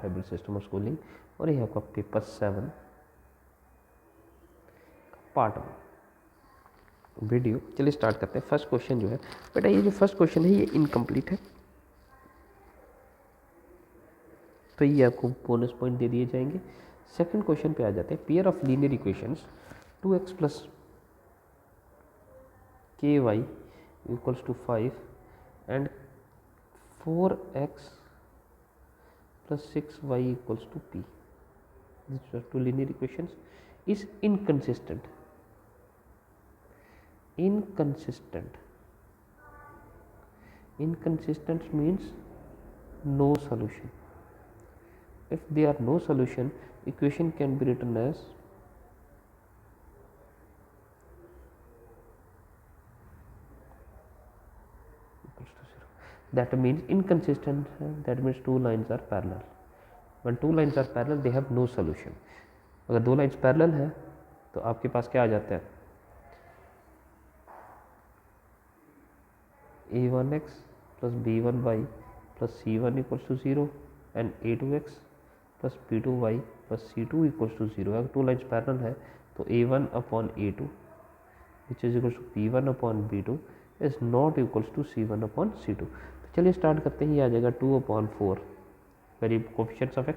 Hybrid system of schooling, और ये आपका पेपर 7 पार्ट 1 वीडियो। चलिए स्टार्ट करते हैं। फर्स्ट क्वेश्चन जो है बेटा, ये जो फर्स्ट क्वेश्चन है ये इनकम्प्लीट है, तो ये आपको बोनस पॉइंट दे दिए जाएंगे। सेकंड क्वेश्चन पे आ जाते हैं। Pair of linear equations 2x plus k y equals to 5 and 4x plus 6y equals to p. These are two linear equations is inconsistent. Inconsistent means no solution. If there are no solution, equation can be written as equals to 0. That means inconsistent, that means two lines are parallel. When two lines are parallel, they have no solution. अगर दो lines parallel है तो आपके पास क्या आ जाता है, a1x plus b1y plus c1 equals to 0 and a2x plus b2y plus c2 equals to 0. अगर two lines parallel है तो a1 upon a2 which is equals to b1 upon b2 is not equals to c1 upon c2. तो चलिए start करते हैं। ये आ जाएगा 2 upon 4 very coefficients of x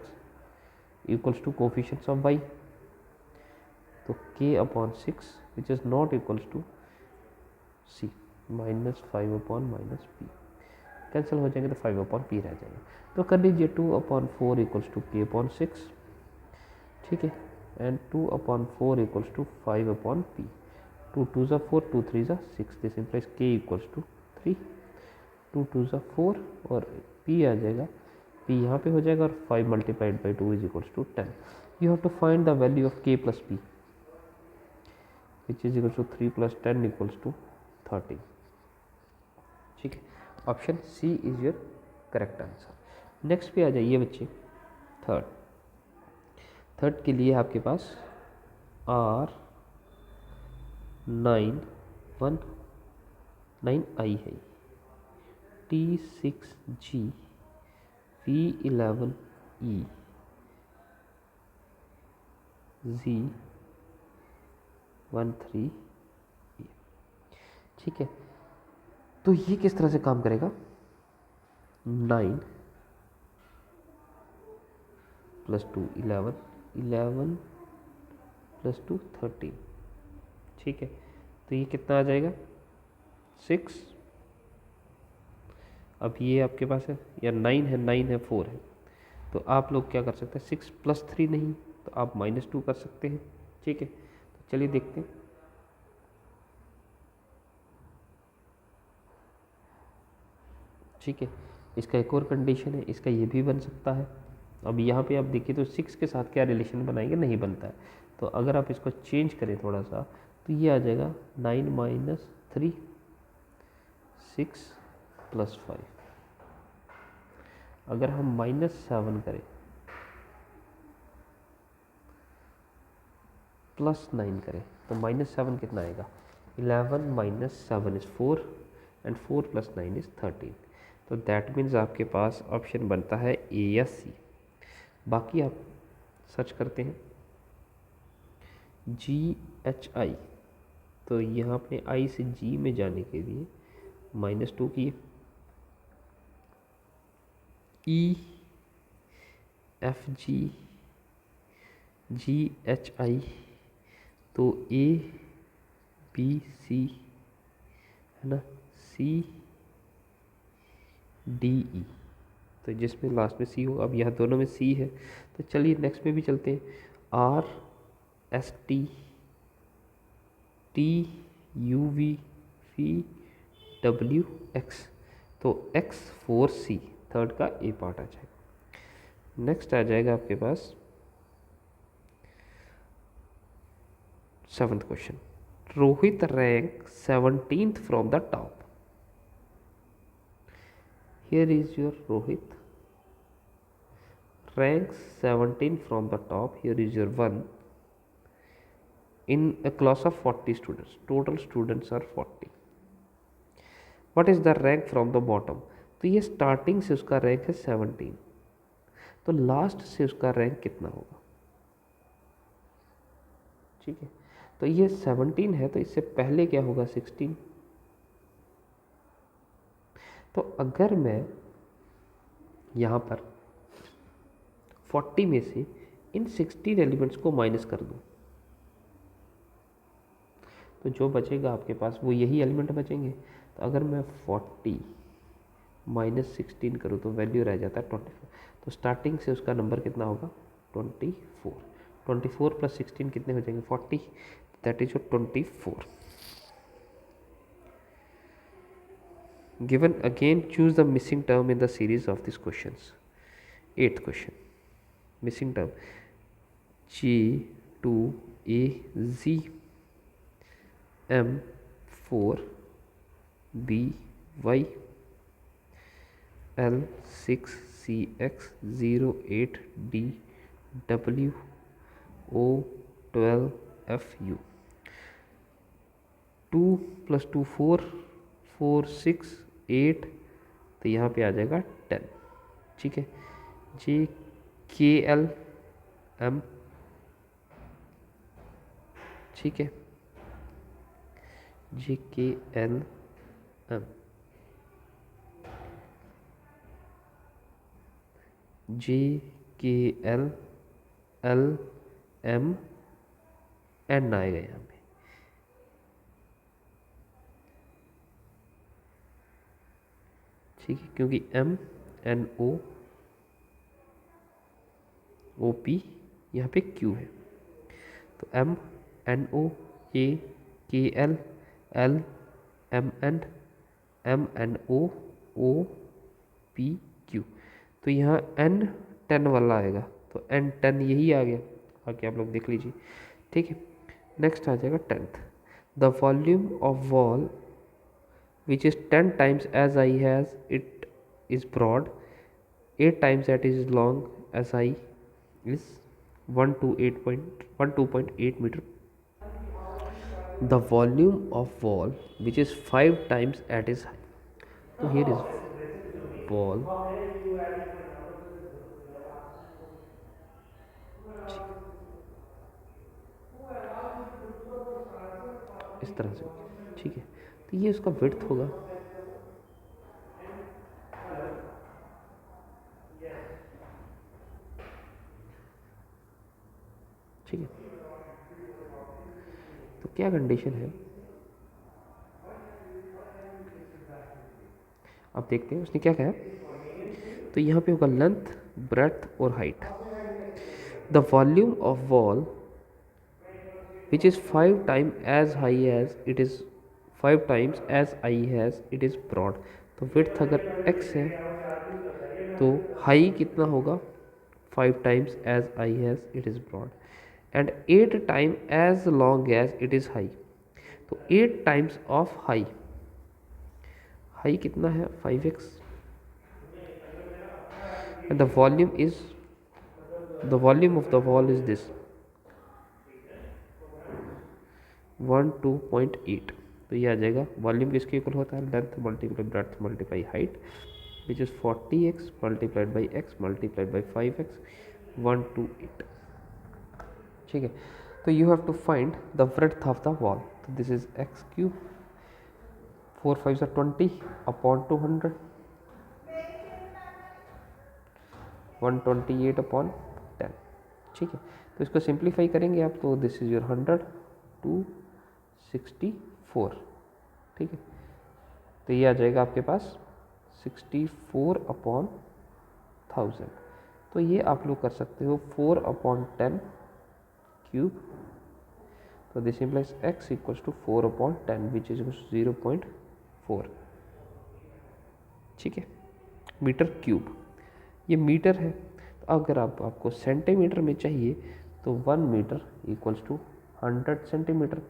equals to coefficients of y, तो k upon 6 which is not equals to c minus 5 upon minus P, cancel हो जाएंगे तो 5 अपॉन पी रह जाएगा। तो कर लीजिए 2 upon 4 equals to k upon 6, ठीक है, and 2 upon 4 equals to 5 upon p. 2 2 ज़ा 4, 2 3 ज़ा 6, this implies k equals to 3, 2 2 ज़ा 4 और पी आ जाएगा, पी यहाँ पे हो जाएगा और 5 multiplied by 2 is equals to 10। You have to find the value of k plus p which is equals to 3 plus 10 equals to 13, ठीक है। Option c is your correct answer. Next पे आ जाइए बच्चे, थर्ड के लिए आपके पास R919I है, T6G V11E Z13E, ठीक है। तो ये किस तरह से काम करेगा, 9 प्लस 2 11, 11 प्लस 2 13, ठीक है। तो ये कितना आ जाएगा 6। अब ये आपके पास है या 9 है, 9 है 4 है, तो आप लोग क्या कर सकते हैं, 6 प्लस 3 नहीं तो आप -2 कर सकते हैं, ठीक है। तो चलिए देखते हैं। ठीक है, इसका एक और कंडीशन है, इसका ये भी बन सकता है। अब यहाँ पे आप देखिए तो 6 के साथ क्या रिलेशन बनाएंगे, नहीं बनता है। तो अगर आप इसको चेंज करें थोड़ा सा तो ये आ जाएगा 9 माइनस 3 6 प्लस 5। अगर हम -7 करें प्लस 9 करें तो -7 कितना आएगा, 11 minus 7 is 4 and 4 plus 9 is 13। तो दैट मीन्स आपके पास ऑप्शन बनता है ए या सी। बाकी आप सर्च करते हैं GHI, तो यहाँ अपने I से G में जाने के लिए -2 की EFG GHI, तो ABC है ना, CDE, तो जिसमें लास्ट में सी हो। अब यहाँ दोनों में सी है, तो चलिए नेक्स्ट में भी चलते हैं। RST TUVWX, तो X4C थर्ड का ए पार्ट आ जाएगा। नेक्स्ट आ जाएगा आपके पास 7th question, Rohit rank 17th from the top. Here is your Rohit, ranks 17 from the top. Here is your 1 in a class of 40 students. Total students are 40. What is the rank from the bottom? तो ये starting से उसका rank है 17, तो last से उसका rank कितना होगा। ठीक है, तो ये 17 है, तो इससे पहले क्या होगा 16। तो अगर मैं यहाँ पर 40 में से इन 16 एलिमेंट्स को माइनस कर दूँ तो जो बचेगा आपके पास वो यही एलिमेंट बचेंगे। तो अगर मैं 40 माइनस 16 करूँ तो वैल्यू रह जाता है 24। तो स्टार्टिंग से उसका नंबर कितना होगा 24। 24 प्लस 16 कितने हो जाएंगे 40, that is 24। Given again choose the missing term in the series of this questions. 8th question, missing term G2AZ M4BY L6CX08DW O12FU। 2 + 2 4, 4 6 8, तो यहाँ पे आ जाएगा 10। ठीक है, JKLM, ठीक है, JKLM JKLM N आएगा यहाँ पे। ठीक है, क्योंकि MNOOP यहाँ पे Q है, तो MNOAKLMNOOPQ। तो यहाँ N 10 वाला आएगा, तो N 10 यही आ गया, आगे आप लोग देख लीजिए। ठीक है, नेक्स्ट आ जाएगा 10th। The volume of wall which is 10 times as high as it is broad, 8 times that is long as high is 128.8 meter. The volume of wall which is 5 times at is high. So here is wall, इस तरह से। ठीक है, तो ये उसका width होगा। ठीक है, तो क्या कंडीशन है अब देखते हैं उसने क्या कहा। तो यहाँ पे होगा लेंथ, ब्रेड्थ और height. The volume of wall which is 5 times as high as it is 5 times as high as it is broad। तो विड्थ अगर x है तो हाई कितना होगा 5 times as high as it is broad and 8 times as long as it is high। तो 8 times of high, high कितना है 5x and the volume of the wall is this 12.8। तो ये आ जाएगा वॉल्यूम किसके इक्वल होता है length multiply breadth multiply height which is 40x multiplied by x multiplied by 5x 128। ठीक है, तो you have to find the breadth of the wall. तो this is x cube 4 5 20 upon 200 128 upon 10। ठीक है, तो इसको सिंप्लीफाई करेंगे आप तो दिस इज योर 100 264। ठीक है, तो ये आ जाएगा आपके पास 64 अपॉन 1000। तो ये आप लोग कर सकते हो 4 अपॉन 10 क्यूब। तो this implies x equals to 4 upon 10 which is 0.4। ठीक है, मीटर क्यूब, ये मीटर है। तो अगर आपको सेंटीमीटर में चाहिए तो 1 मीटर इक्वल्स टू 100 सेंटीमीटर।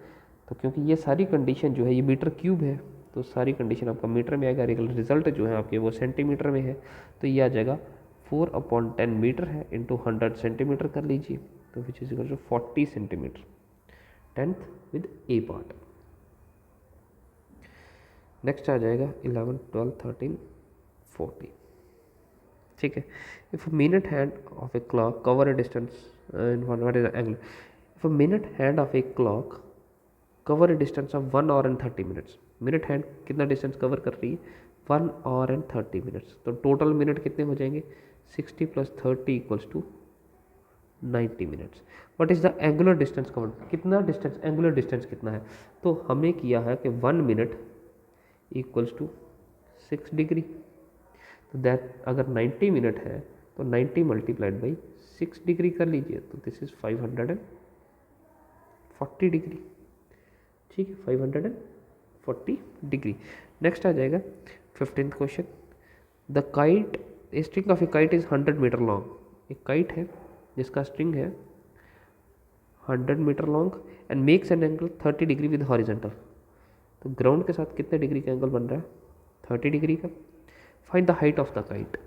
तो क्योंकि ये सारी कंडीशन जो है ये मीटर क्यूब है तो सारी कंडीशन आपका मीटर में आएगा, रिजल्ट जो है आपके वो सेंटीमीटर में है। तो ये आ जाएगा 4 अपॉन 10 मीटर है इंटू 100 सेंटीमीटर कर लीजिए, तो which is equal to 40 centimetre 10th with a part. Next आ जाएगा 11 12 13 14। ठीक है। If minute hand of a clock cover a distance in what is angle, if minute hand of a clock cover a distance of 1 hour and 30 minutes, minute hand कितना distance cover कर रही है 1 hour and 30 minutes, तो total minute कितने हो जाएंगे 60 + 30 = 90 minutes. What is the angular distance covered, कितना distance, angular distance कितना है, तो हमें किया है कि 1 मिनट = 6 डिग्री, तो दैट अगर 90 मिनट है तो 90 × 6 डिग्री कर लीजिए, तो दिस इज 540 डिग्री, ठीक है 540 डिग्री। नेक्स्ट आ जाएगा 15th question, the kite, string of a kite is 100 meter long, एक काइट है जिसका स्ट्रिंग है 100 meter long and makes an angle 30 degree with horizontal, तो ग्राउंड के साथ कितने डिग्री का एंगल बन रहा है 30 डिग्री का। Find the height of the kite,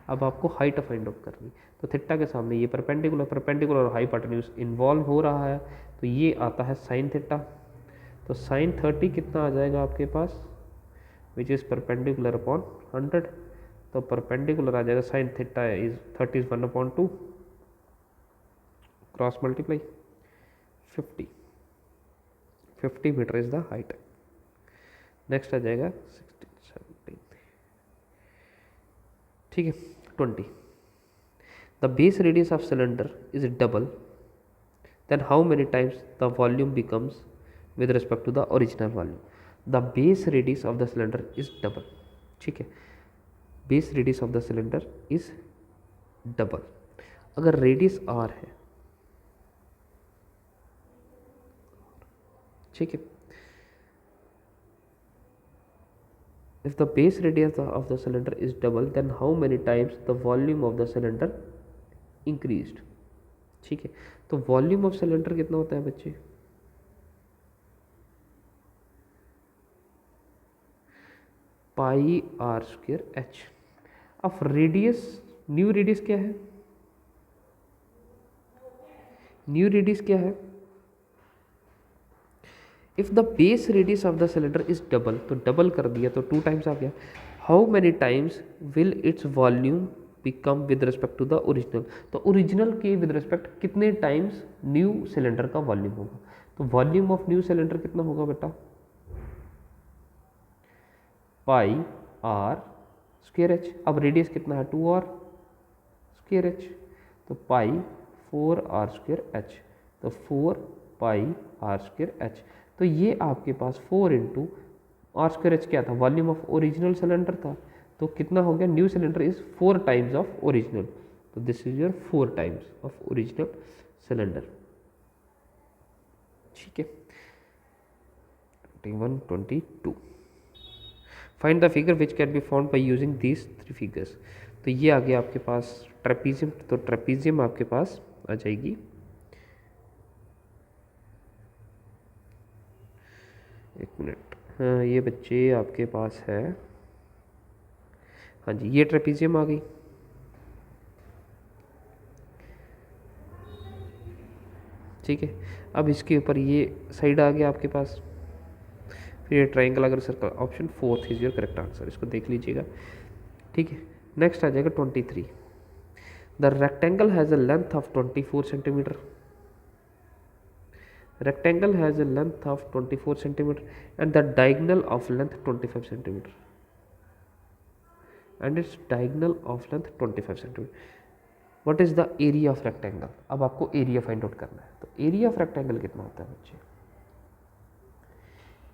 अब आपको हाइट फाइंड आउट करनी, तो थीटा के सामने ये परपेंडिकुलर, परपेंडिकुलर और हाइपोटेन्यूज इन्वॉल्व हो रहा है, तो ये आता है साइन थीटा, तो साइन 30 कितना आ जाएगा आपके पास विच इज़ परपेंडिकुलर अपॉन 100, तो परपेंडिकुलर आ जाएगा sine theta is 30 is 1/2 cross multiply 50 metre is the height. Next आ जाएगा 16 17, ठीक है 20, the base radius of cylinder is double, then how many times the volume becomes with respect to the original volume, the base radius of the cylinder is double, ठीक है base radius of the cylinder is double, अगर radius are है, ठीक है, if the base radius of the cylinder is double then how many times the volume of the cylinder increased, ठीक है, तो volume of cylinder कितना होता है बच्चे πr²h। अब रेडियस, न्यू रेडियस क्या है, न्यू रेडियस क्या है, if the base radius of the cylinder is double, तो डबल कर दिया तो 2 टाइम्स आ गया, how many times will its volume become with respect to the original, तो ओरिजिनल के विद रिस्पेक्ट कितने टाइम्स न्यू सिलेंडर का वॉल्यूम होगा, तो वॉल्यूम ऑफ न्यू सिलेंडर कितना होगा बेटा πr²h, अब रेडियस कितना है 2r²h, तो π4r²h, तो 4πr²h, तो ये आपके पास 4 × r²h क्या था, वॉल्यूम ऑफ ओरिजिनल सिलेंडर था, तो कितना हो गया new cylinder is 4 times of original, तो this is your 4 times of original cylinder, ठीक है 21 22, find the figure which can be found by using these 3 figures, तो ये आ गया आपके पास ट्रेपीजियम, तो ट्रेपीजियम आपके पास आ जाएगी, एक मिनट, हाँ ये बच्चे आपके पास है, हाँ जी ये ट्रेपीजियम आ गई, ठीक है, अब इसके ऊपर ये साइड आ गया आपके पास, फिर ये ट्राइंगल अगर circle, option 4 is your correct answer, इसको देख लीजिएगा, ठीक है। नेक्स्ट आ जाएगा 23, the rectangle has a length of 24 centimetre, rectangle has a length of 24 centimeter and the diagonal of length 25 centimeter and its diagonal of length 25 centimeter, what is the area of rectangle, अब आपको area find out करना है, तो area of rectangle कितना होता है बच्चे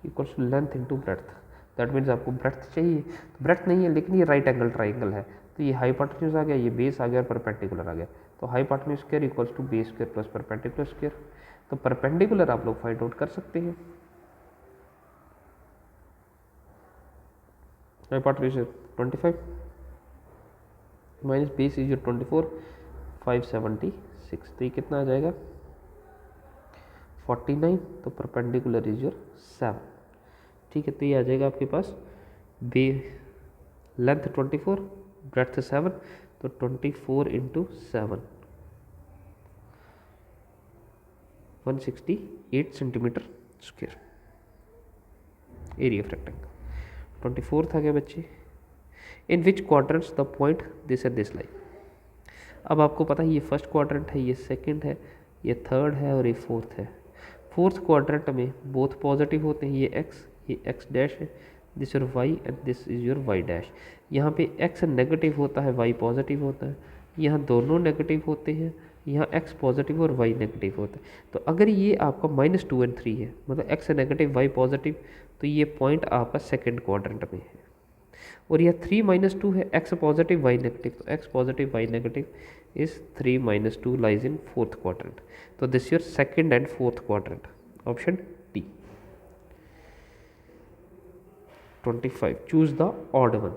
equals to length into breadth, that means आपको ब्रेड्थ चाहिए, तो ब्रेड्थ नहीं है लेकिन ये राइट एंगल ट्राइंगल है, तो ये हाइपोटेन्यूज आ गया, ये बेस आ गया और परपेंडिकुलर आ गया, तो hypotenuse square equals to base square plus perpendicular square, तो परपेंडिकुलर आप लोग फाइंड आउट कर सकते हैं, hypotenuse 25 minus base is your 24 576, तो ये कितना आ जाएगा 49, तो परपेंडिकुलर इज योर 7, ठीक है, तो ये आ जाएगा आपके पास बे लेंथ 24 ब्रेड्थ 7, तो 24 × 7 168 centimetre square area of rectangle, 24 था क्या बच्चे, in which quadrants the point this and this lie. अब आपको पता है ये फर्स्ट क्वाड्रेंट है, ये सेकंड है, ये थर्ड है और ये फोर्थ है। फोर्थ क्वाड्रेंट में बोथ पॉजिटिव होते हैं, ये एक्स डैश है, this your y and this is your y dash. यहाँ पे एक्स नेगेटिव होता है, वाई पॉजिटिव होता है, यहाँ दोनों नेगेटिव होते हैं, यहाँ एक्स पॉजिटिव और वाई नेगेटिव होता है। तो अगर ये आपका -2 और 3 है, मतलब एक्स नेगेटिव वाई पॉजिटिव, तो ये पॉइंट आपका सेकेंड क्वाड्रेंट में है। और यह 3 - 2 है, एक्स पॉजिटिव वाई नेगेटिव, तो x positive y negative is 3 - 2 lies in fourth quadrant. तो this your second and fourth quadrant, option d. 25 choose the odd one.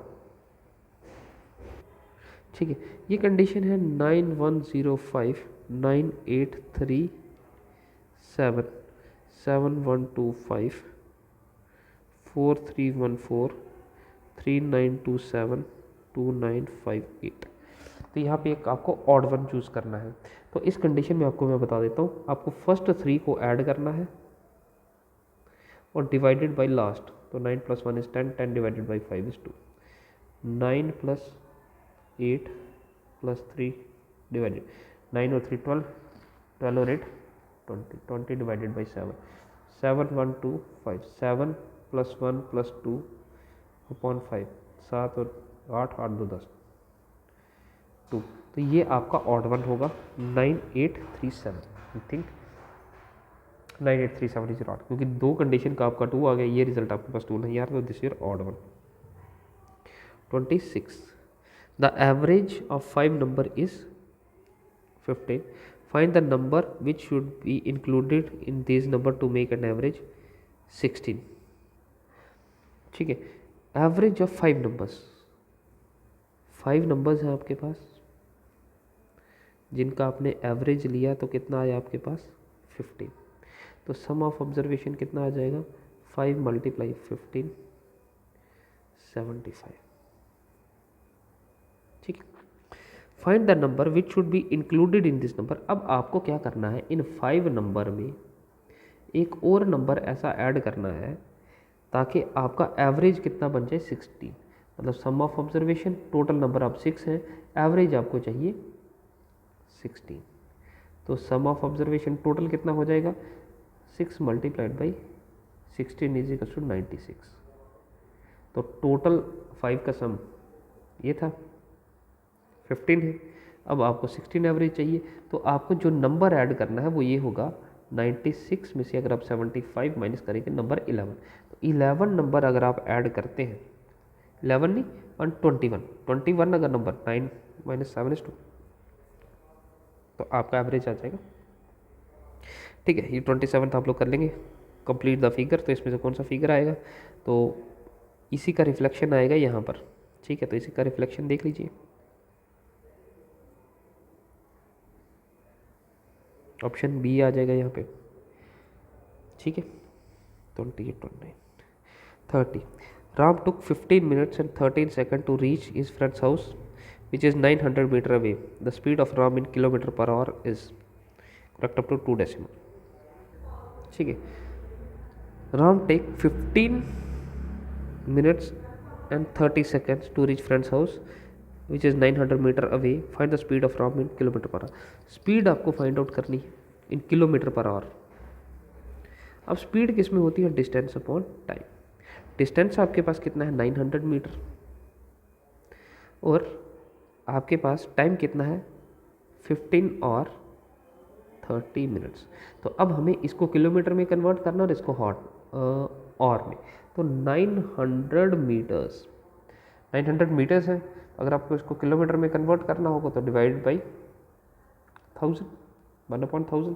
ठीक है, ये कंडीशन है 9105 9837 7125 4314 3927 2958। तो यहाँ पे एक आपको ऑड वन चूज़ करना है। तो इस कंडीशन में आपको मैं बता देता हूँ, आपको फर्स्ट 3 को ऐड करना है और डिवाइडेड बाय लास्ट। तो 9 + 1 = 10, 10 डिवाइडेड बाई 5 = 2, 9 + 8 + 3 डिवाइडेड 9 और 3 12, 12 और 8 20, 20 डिवाइडेड बाई 7, 7 1 2 5, 7 + 1 + 2 अपॉन 5, 7 और 8 8 2 10 2। तो ये आपका ऑड वन होगा 9837। आई थिंक 9837 इज नॉट, क्योंकि दो कंडीशन का आपका 2 आ गया, ये रिजल्ट आपके पास 2 नहीं आ रहा, तो this year odd one. 26 the average of 5 number is 15, find the number which should be included in this number two make an average 16। ठीक है, एवरेज ऑफ 5 नंबर्स, 5 नंबर्स हैं आपके पास जिनका आपने एवरेज लिया, तो कितना आया आपके पास 15। तो सम ऑफ ऑब्जर्वेशन कितना आ जाएगा, 5 × 15 75। ठीक है, find the number which should be included in this number. अब आपको क्या करना है, इन 5 नंबर में एक और नंबर ऐसा ऐड करना है ताकि आपका एवरेज कितना बन जाए 16। मतलब सम ऑफ ऑब्जर्वेशन, टोटल नंबर आप 6 हैं, एवरेज आपको चाहिए 16। तो सम ऑफ ऑब्जर्वेशन टोटल कितना हो जाएगा, 6 × 16 = 96। तो टोटल 5 का सम ये था 15 है। अब आपको 16 एवरेज चाहिए, तो आपको जो नंबर ऐड करना है वो ये होगा 96 में से अगर आप 75 माइनस करेंगे नंबर 11, तो 11 नंबर अगर आप ऐड करते हैं, 11 नहीं 21 अगर नंबर 9 - 7 = 2, तो आपका एवरेज आ जाएगा। ठीक है, ये 27 आप लोग कर लेंगे कंप्लीट द फिगर। तो इसमें से कौन सा फिगर आएगा, तो इसी का रिफ्लेक्शन आएगा यहाँ पर। ठीक है, तो इसी का रिफ्लेक्शन देख लीजिए, ऑप्शन बी आ जाएगा यहाँ पे। ठीक है, 28 29 30 राम टुक 15 minutes and 13 seconds to reach his friend's house which is 900 meter away. The speed of Ram in km/h is correct up to 2 decimal. ठीक है, Ram take 15 minutes and 30 seconds to reach friend's house which is 900 meter away. Find the speed of Ram in km/h. Speed आपको find out करनी है इन km/h। अब speed किस में होती है, डिस्टेंस अपॉन टाइम। डिस्टेंस आपके पास कितना है 900 मीटर, और आपके पास टाइम कितना है 15 और 30 मिनट्स। तो अब हमें इसको किलोमीटर में कन्वर्ट करना और इसको और में। तो 900 मीटर्स 900 मीटर्स है, अगर आपको इसको किलोमीटर में कन्वर्ट करना होगा तो डिवाइड बाई 1000, 1/1000।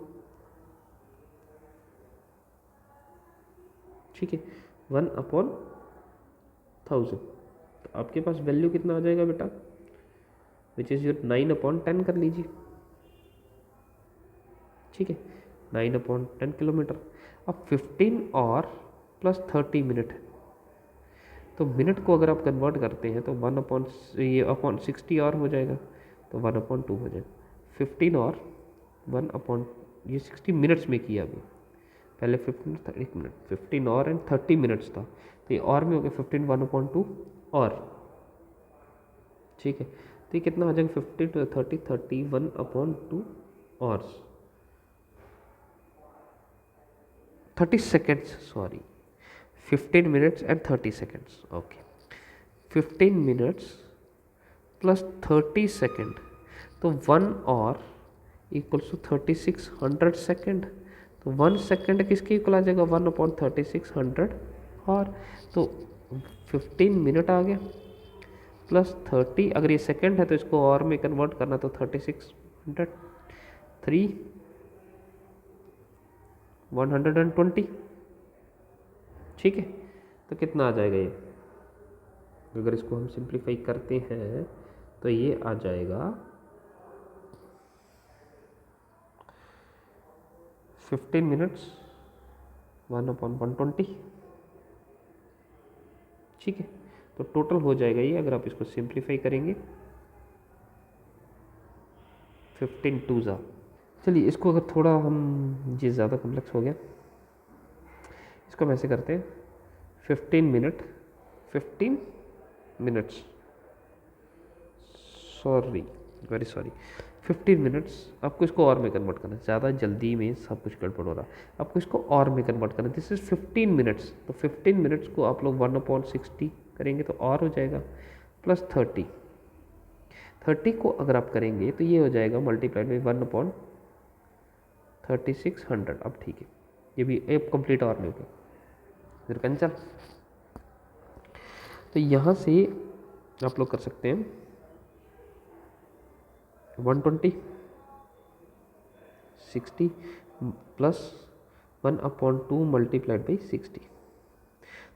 ठीक है, 1/1000। तो आपके पास वैल्यू कितना आ जाएगा बेटा, विच इज़ योर 9/10 कर लीजिए। ठीक है, 9/10 किलोमीटर। अब 15 और प्लस 30 मिनट है, तो मिनट को अगर आप कन्वर्ट करते हैं तो 1/60 और हो जाएगा, तो 1/2 हो जाएगा। 15 और 1 ये 60 मिनट्स में किया अभी, पहले 15 था 1 मिनट, 15 और एंड 30 मिनट्स था, तो ये और में हो गया 15 1/2 और ठीक है, तो ये कितना हो जाएगा 50 to 30 31/2 hours 30 seconds, sorry 15 minutes and 30 seconds. Okay, 15 minutes plus 30 second, तो 1 आवर इक्वल्स टू 3600 सेकेंड। तो 1 सेकेंड किसके इक्वल आ जाएगा 1/3600 और तो 15 मिनट आ गया प्लस 30, अगर ये सेकेंड है तो इसको और में कन्वर्ट करना, तो 3600 3 120। ठीक है, तो कितना आ जाएगा ये, अगर इसको हम सिंप्लीफाई करते हैं तो ये आ जाएगा 15 मिनट्स 1/120। ठीक है, तो टोटल हो जाएगा ये, अगर आप इसको सिंप्लीफाई करेंगे 15 2 ज़ा। चलिए इसको अगर थोड़ा हम, ये ज़्यादा कॉम्प्लेक्स हो गया, इसको हम ऐसे करते हैं 15 minutes sorry very sorry 15 minutes, आपको इसको और में कन्वर्ट करना है, ज़्यादा जल्दी में सब कुछ गड़बड़ हो रहा है, आपको इसको और में कन्वर्ट करना है। दिस इज़ 15 मिनट्स, तो 15 मिनट्स को आप लोग 1/60 करेंगे तो और हो जाएगा प्लस 30 को अगर आप करेंगे तो ये हो जाएगा मल्टीप्लाइड बाई 1/3600। अब ठीक है, ये भी एक कंप्लीट और में हो गया फिर कैंसल। तो यहाँ से आप लोग कर सकते हैं 120 60 प्लस 1/2 मल्टीप्लाइड बाई 60,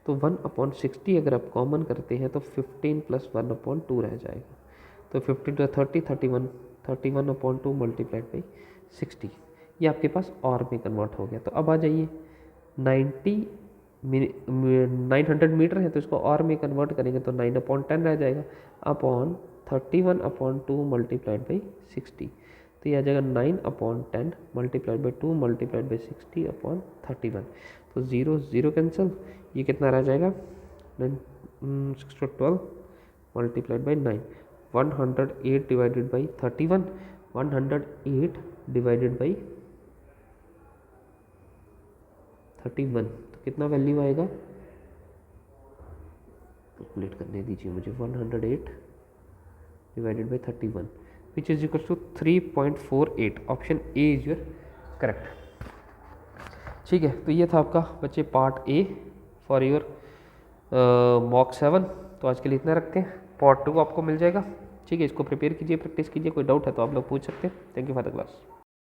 तो 1/60 अगर आप कॉमन करते हैं तो 15 प्लस 1/2 रह जाएगा, तो 15 to 30 31/2 मल्टीप्लाइड बाई 60, ये आपके पास और में कन्वर्ट हो गया। तो अब आ जाइए 900 मीटर है, तो इसको और में कन्वर्ट करेंगे तो 9/10 रह जाएगा अपॉन 31/2 मल्टीप्लाइड बाई 60, तो ये आ जाएगा 9/10 multiplied by 2 multiplied by 60 upon 31, तो 0 0 कैंसिल, ये कितना रह जाएगा 612 multiplied by 9, 108 divided by 31, 108 divided by 31, तो कितना वैल्यू आएगा, कैलकुलेट करने दीजिए मुझे, 108 divided by 31 which is equal to 3.48, option a is your correct. ठीक है, तो ये था आपका बच्चे part a for your mock 7। तो आज के लिए इतना रखते हैं, पार्ट 2 आपको मिल जाएगा। ठीक है, इसको प्रिपेयर कीजिए, प्रैक्टिस कीजिए, कोई डाउट है तो आप लोग पूछ सकते हैं। Thank you for the class.